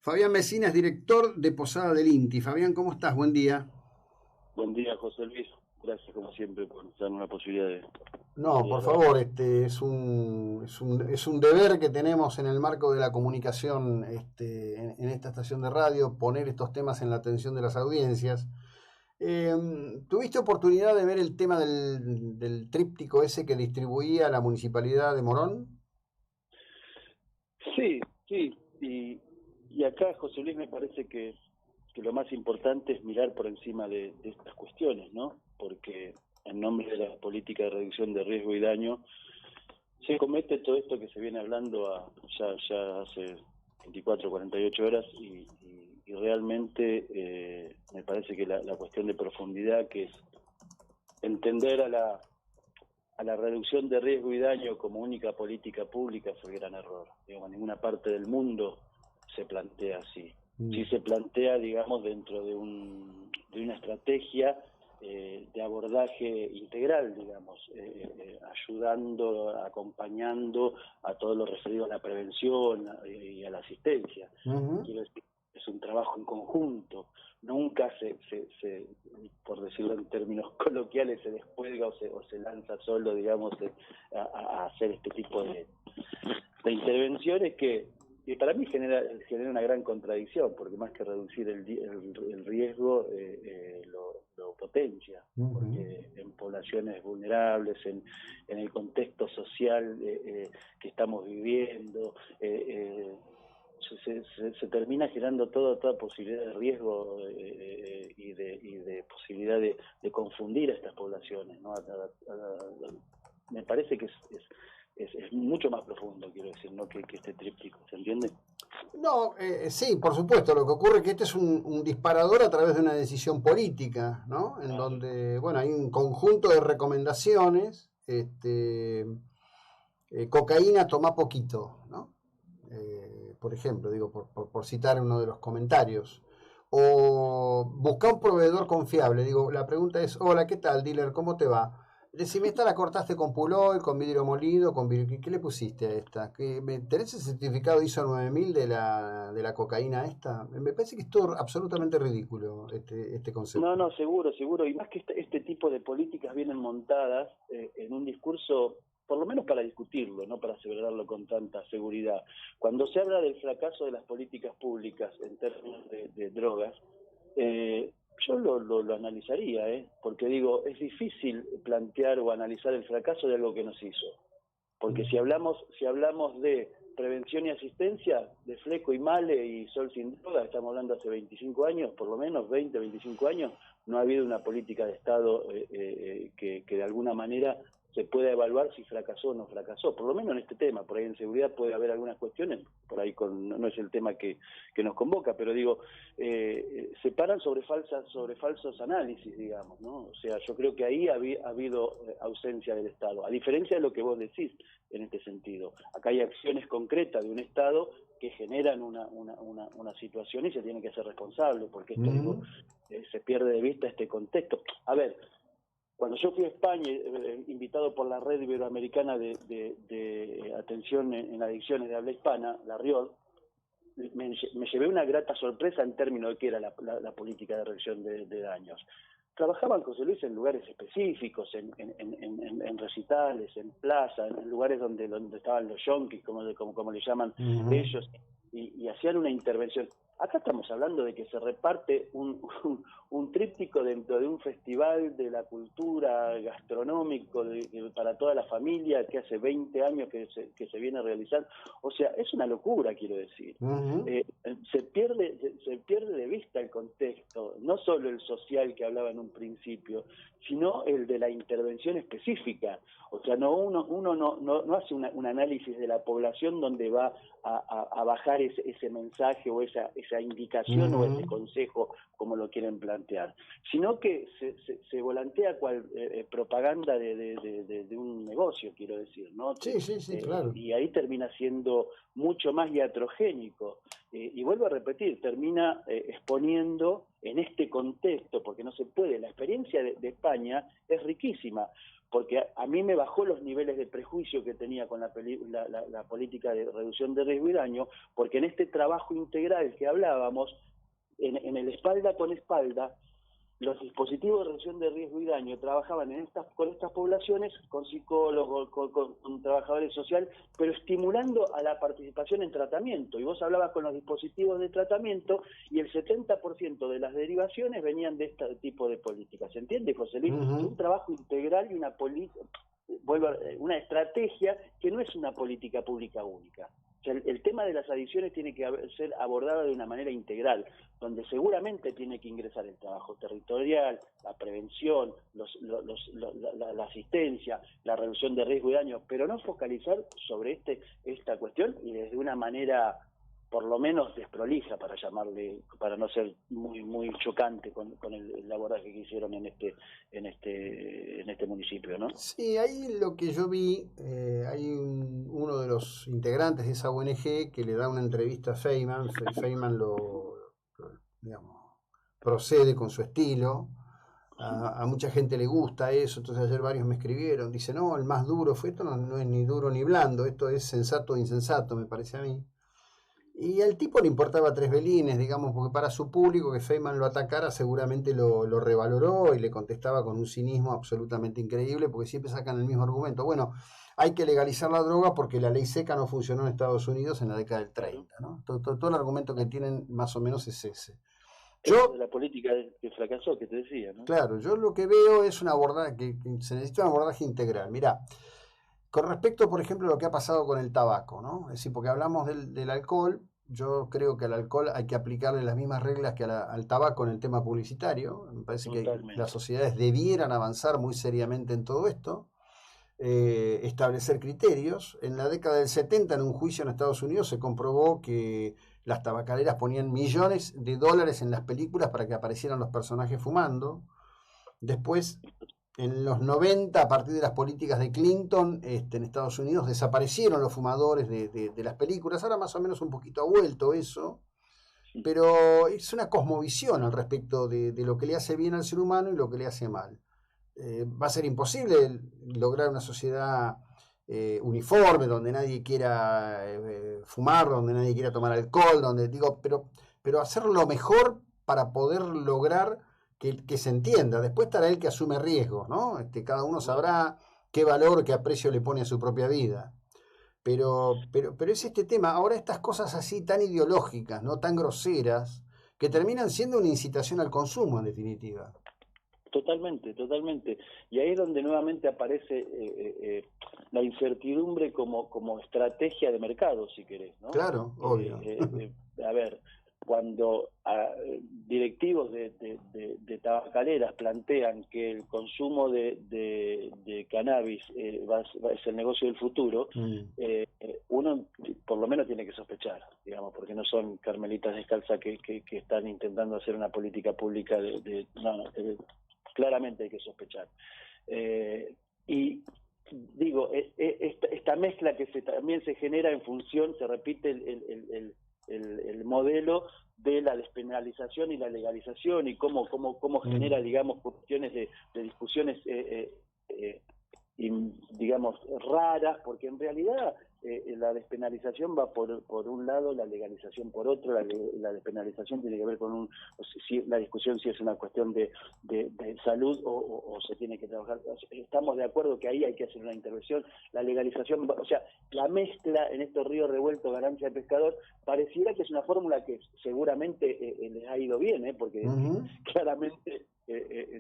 Fabián Mesina es director de Posada del INTI. Fabián, ¿cómo estás? Buen día. Buen día, José Luis. Gracias, como siempre, por darnos la posibilidad No, de por dialogar. favor, es un deber que tenemos en el marco de la comunicación en esta estación de radio, poner estos temas en la atención de las audiencias. ¿Tuviste oportunidad de ver el tema del tríptico ese que distribuía la Municipalidad de Morón? Sí, sí. Y acá, José Luis, me parece que lo más importante es mirar por encima de estas cuestiones, ¿no? Porque en nombre de la política de reducción de riesgo y daño se comete todo esto que se viene hablando ya hace 24, 48 horas y realmente me parece que la cuestión de profundidad, que es entender a la reducción de riesgo y daño como única política pública, es el gran error. Digamos, en ninguna parte del mundo se plantea así. Sí se plantea, digamos, dentro de una estrategia de abordaje integral, digamos, ayudando, acompañando a todo lo referido a la prevención y a la asistencia. Ujú. Quiero decir, es un trabajo en conjunto. Nunca por decirlo en términos coloquiales, se descuelga o se lanza solo, digamos, a hacer este tipo de intervenciones que para mí genera una gran contradicción, porque más que reducir el riesgo, lo potencia, Ujú. porque en poblaciones vulnerables, en el contexto social que estamos viviendo, se termina generando toda posibilidad de riesgo y de posibilidad de confundir a estas poblaciones, ¿no? Me parece que es mucho más profundo, quiero decir, ¿no? que este tríptico, ¿se entiende? No, sí, por supuesto. Lo que ocurre es que este es un disparador a través de una decisión política, ¿no? En Claro. donde, bueno, hay un conjunto de recomendaciones. Cocaína toma poquito, ¿no? Por ejemplo, digo, por citar uno de los comentarios. O busca un proveedor confiable. Digo, la pregunta es, hola, ¿qué tal, dealer? ¿Cómo te va? Decime, ¿esta la cortaste con puloy, con vidrio molido, ¿qué le pusiste a esta? ¿Tenés el certificado ISO 9000 de la cocaína esta? Me parece que es todo absolutamente ridículo este No, concepto. no, seguro, seguro. Y más que este tipo de políticas vienen montadas en un discurso, por lo menos para discutirlo, no para celebrarlo con tanta seguridad. Cuando se habla del fracaso de las políticas públicas en términos de drogas, eh, yo lo analizaría, porque digo, es difícil plantear o analizar el fracaso de algo que no se hizo. Porque si hablamos de prevención y asistencia, de Fleco y Male y Sol sin droga, estamos hablando hace 25 años, por lo menos 20, 25 años, no ha habido una política de Estado que de alguna manera se pueda evaluar si fracasó o no fracasó, por lo menos en este tema. Por ahí en seguridad puede haber algunas cuestiones, por ahí no es el tema que nos convoca, pero digo, se paran sobre falsos análisis, digamos, ¿no? O sea, yo creo que ahí ha habido ausencia del Estado, a diferencia de lo que vos decís en este sentido. Acá hay acciones concretas de un Estado que generan una situación y se tiene que ser responsable, porque esto, digo, Mm. se pierde de vista este contexto. A ver, cuando yo fui a España, invitado por la Red Iberoamericana de Atención en Adicciones de Habla Hispana, la RIOD, me llevé una grata sorpresa en términos de qué era la política de reducción de daños. Trabajaban, José Luis, en lugares específicos, en recitales, en plazas, en lugares donde estaban los yonkis, como le llaman Ujú. ellos, y hacían una intervención. Acá estamos hablando de que se reparte un tríptico dentro de un festival de la cultura gastronómico para toda la familia que hace 20 años que se viene a realizar. O sea, es una locura, quiero decir. Ujú. Se pierde de vista el contexto, no solo el social que hablaba en un principio, sino el de la intervención específica. O sea, uno no hace un análisis de la población donde va a bajar ese mensaje o esa indicación o ese Ujú. consejo, como lo quieren plantear, sino que se volantea cual propaganda de un negocio, quiero decir, ¿no? Sí, sí, sí, claro. Y ahí termina siendo mucho más iatrogénico. Y vuelvo a repetir, termina exponiendo en este contexto, porque no se puede, la experiencia de España es riquísima, porque a mí me bajó los niveles de prejuicio que tenía con la política de reducción de riesgo y daño, porque en este trabajo integral que hablábamos, en el espalda con espalda, los dispositivos de reducción de riesgo y daño trabajaban con estas poblaciones, con psicólogos, con trabajadores sociales, pero estimulando a la participación en tratamiento. Y vos hablabas con los dispositivos de tratamiento y el 70% de las derivaciones venían de este tipo de políticas. ¿Se entiende, José Luis? Un trabajo integral y una estrategia que no es una política pública única. O sea, el tema de las adicciones tiene que ser abordado de una manera integral, donde seguramente tiene que ingresar el trabajo territorial, la prevención, la asistencia, la reducción de riesgo y daño, pero no focalizar sobre esta cuestión y desde una manera por lo menos desprolija, para llamarle, para no ser muy chocante con el abordaje que hicieron en este municipio, ¿no? Sí, ahí lo que yo vi, hay uno de los integrantes de esa ONG que le da una entrevista a Feynman. Feynman digamos, procede con su estilo. A mucha gente le gusta eso, entonces ayer varios me escribieron, dice, no, el más duro fue esto, no es ni duro ni blando, esto es sensato o insensato, me parece a mí. Y al tipo le importaba tres velines, digamos, porque para su público que Feynman lo atacara seguramente lo revaloró y le contestaba con un cinismo absolutamente increíble, porque siempre sacan el mismo argumento. Bueno, hay que legalizar la droga porque la ley seca no funcionó en Estados Unidos en la década del 30, ¿no? Todo el argumento que tienen más o menos es ese. Yo, la política que fracasó, que te decía, ¿no? Claro, yo lo que veo es un abordaje, que se necesita un abordaje integral. Mirá, con respecto, por ejemplo, a lo que ha pasado con el tabaco, ¿no? Es decir, porque hablamos del alcohol, yo creo que al alcohol hay que aplicarle las mismas reglas que al tabaco en el tema publicitario. Me parece Totalmente. que las sociedades debieran avanzar muy seriamente en todo esto, establecer criterios. En la década del 70, en un juicio en Estados Unidos, se comprobó que las tabacaleras ponían millones de dólares en las películas para que aparecieran los personajes fumando. Después, en los 90, a partir de las políticas de Clinton, en Estados Unidos desaparecieron los fumadores de las películas. Ahora más o menos un poquito ha vuelto eso, pero es una cosmovisión al respecto de lo que le hace bien al ser humano y lo que le hace mal. Va a ser imposible lograr una sociedad uniforme, donde nadie quiera fumar, donde nadie quiera tomar alcohol, pero hacerlo mejor para poder lograr que se entienda. Después estará el que asume riesgos, ¿no? Cada uno sabrá qué valor, qué aprecio le pone a su propia vida. Pero es este tema, ahora estas cosas así tan ideológicas, ¿no? Tan groseras, que terminan siendo una incitación al consumo, en definitiva. Totalmente. Y ahí es donde nuevamente aparece la incertidumbre como estrategia de mercado, si querés, ¿no? Claro, obvio. A ver, cuando directivos de tabacaleras plantean que el consumo de cannabis es el negocio del futuro, uno por lo menos tiene que sospechar, digamos, porque no son carmelitas descalzas que están intentando hacer una política pública claramente hay que sospechar. Y digo, esta mezcla que también se genera en función, se repite el modelo de la despenalización y la legalización y cómo genera, digamos, cuestiones de discusiones digamos, raras, porque en realidad la despenalización va por un lado, la legalización por otro. La despenalización tiene que ver con la discusión si es una cuestión de salud o se tiene que trabajar. Estamos de acuerdo que ahí hay que hacer una intervención. La legalización, o sea, la mezcla en estos ríos revueltos, ganancia de pescador, pareciera que es una fórmula que seguramente les ha ido bien, porque claramente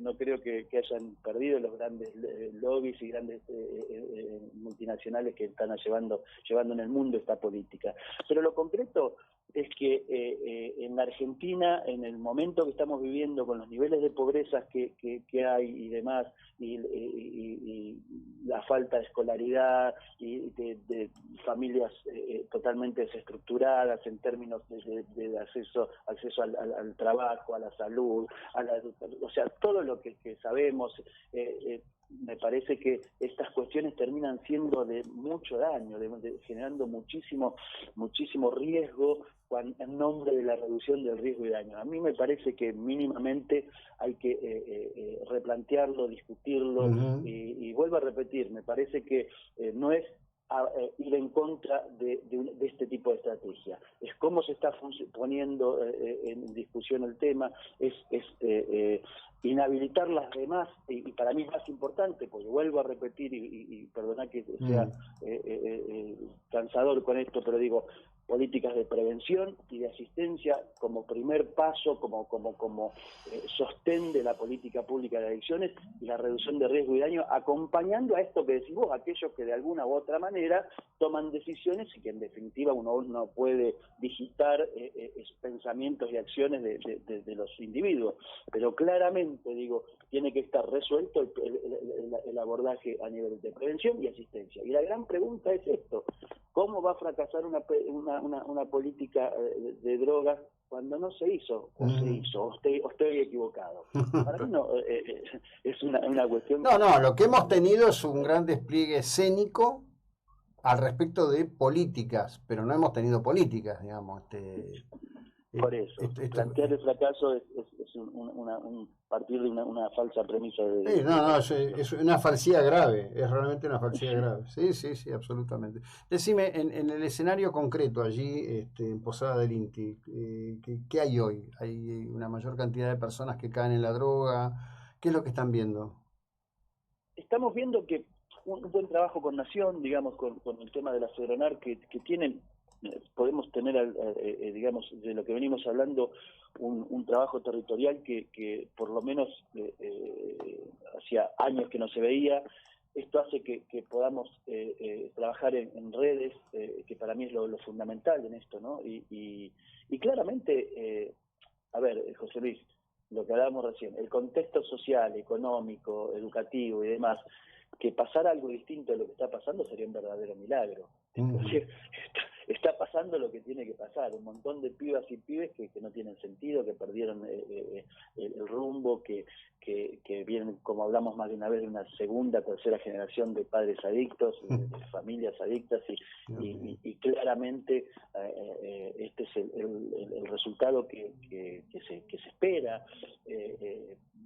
no creo que hayan perdido los grandes lobbies y grandes multinacionales que están llevando en el mundo esta política. Pero lo concreto es que en la Argentina, en el momento que estamos viviendo, con los niveles de pobreza que hay y demás, y la falta de escolaridad y de familias totalmente desestructuradas en términos de acceso al trabajo, a la salud, o sea, todo lo que sabemos, me parece que estas cuestiones terminan siendo de mucho daño, generando muchísimo riesgo en nombre de la reducción del riesgo y daño. A mí me parece que mínimamente hay que replantearlo, discutirlo, y vuelvo a repetir, me parece que no es ir en contra de este tipo de estrategia. Es cómo se está poniendo en discusión el tema, es inhabilitar las demás, y para mí es más importante, porque vuelvo a repetir, y perdona que sea cansador con esto, pero digo, políticas de prevención y de asistencia como primer paso, como sostén de la política pública de adicciones, y la reducción de riesgo y daño, acompañando a esto que decís vos, aquellos que de alguna u otra manera toman decisiones y que en definitiva uno no puede digitar pensamientos y acciones de los individuos, pero claramente, digo, tiene que estar resuelto el abordaje a nivel de prevención y asistencia. Y la gran pregunta es esto: ¿cómo va a fracasar una política de drogas cuando no se hizo, o se hizo, o estoy equivocado? Para mí no, es una cuestión... No, lo que hemos tenido es un gran despliegue escénico al respecto de políticas, pero no hemos tenido políticas, digamos. Por eso, plantear el fracaso es partir de una falsa premisa. Es una falsedad grave, es realmente una falsedad grave. Sí, absolutamente. Decime, en el escenario concreto, allí en Posada del Inti, ¿qué hay hoy? ¿Hay una mayor cantidad de personas que caen en la droga? ¿Qué es lo que están viendo? Estamos viendo que un buen trabajo con Nación, digamos, con el tema de la Sedronar, que tienen... podemos tener, digamos, de lo que venimos hablando, un trabajo territorial que por lo menos hacía años que no se veía. Esto hace que podamos trabajar en redes, que para mí es lo fundamental en esto, ¿no? Y claramente, a ver, José Luis, lo que hablábamos recién, el contexto social, económico, educativo y demás, que pasara algo distinto de lo que está pasando sería un verdadero milagro. Está pasando lo que tiene que pasar, un montón de pibas y pibes que no tienen sentido, que perdieron el rumbo, que vienen, como hablamos más de una vez, de una segunda, tercera generación de padres adictos, de familias adictas, y claramente este es el resultado que se espera.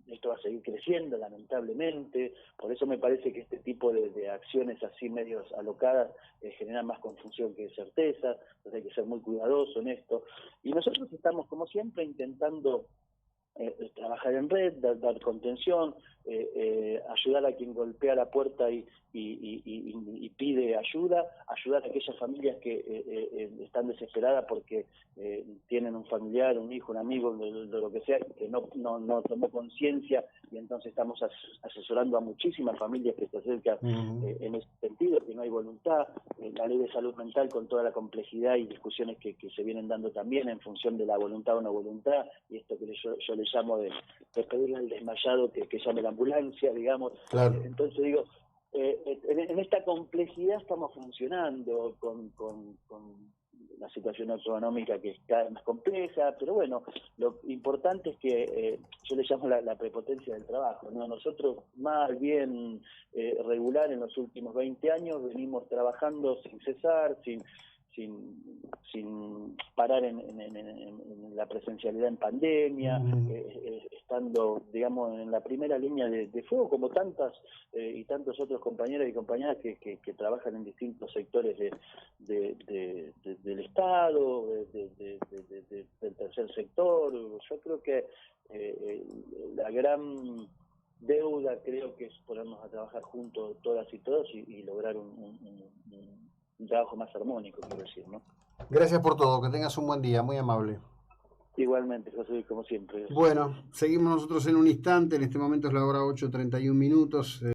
Esto va a seguir creciendo, lamentablemente. Por eso me parece que este tipo de acciones así medios alocadas generan más confusión que certeza. Entonces hay que ser muy cuidadoso en esto. Y nosotros estamos, como siempre, intentando trabajar en red, dar contención, ayudar a quien golpea la puerta y pide ayuda, ayudar a aquellas familias que están desesperadas porque tienen un familiar, un hijo, un amigo, de lo que sea, que no tomó conciencia, y entonces estamos asesorando a muchísimas familias que se acercan en ese sentido, que no hay voluntad. La ley de salud mental, con toda la complejidad y discusiones que se vienen dando también en función de la voluntad o no voluntad, y esto que yo le llamo de pedirle al desmayado que llame la ambulancia, digamos. Claro. Entonces digo, en esta complejidad estamos funcionando con la situación económica que es cada vez más compleja, pero bueno, lo importante es que yo le llamo la prepotencia del trabajo, ¿no? Nosotros, más bien regular, en los últimos 20 años venimos trabajando sin cesar, sin parar en la presencialidad en pandemia, estando, digamos, en la primera línea de fuego, como tantas y tantos otros compañeros y compañeras que trabajan en distintos sectores del Estado, del tercer sector. Yo creo que la gran deuda creo que es ponernos a trabajar juntos todas y todos y lograr un trabajo más armónico, quiero decir, ¿no? Gracias por todo, que tengas un buen día, muy amable. Igualmente, José, como siempre. Bueno, seguimos nosotros en un instante, en este momento es la hora 8:31.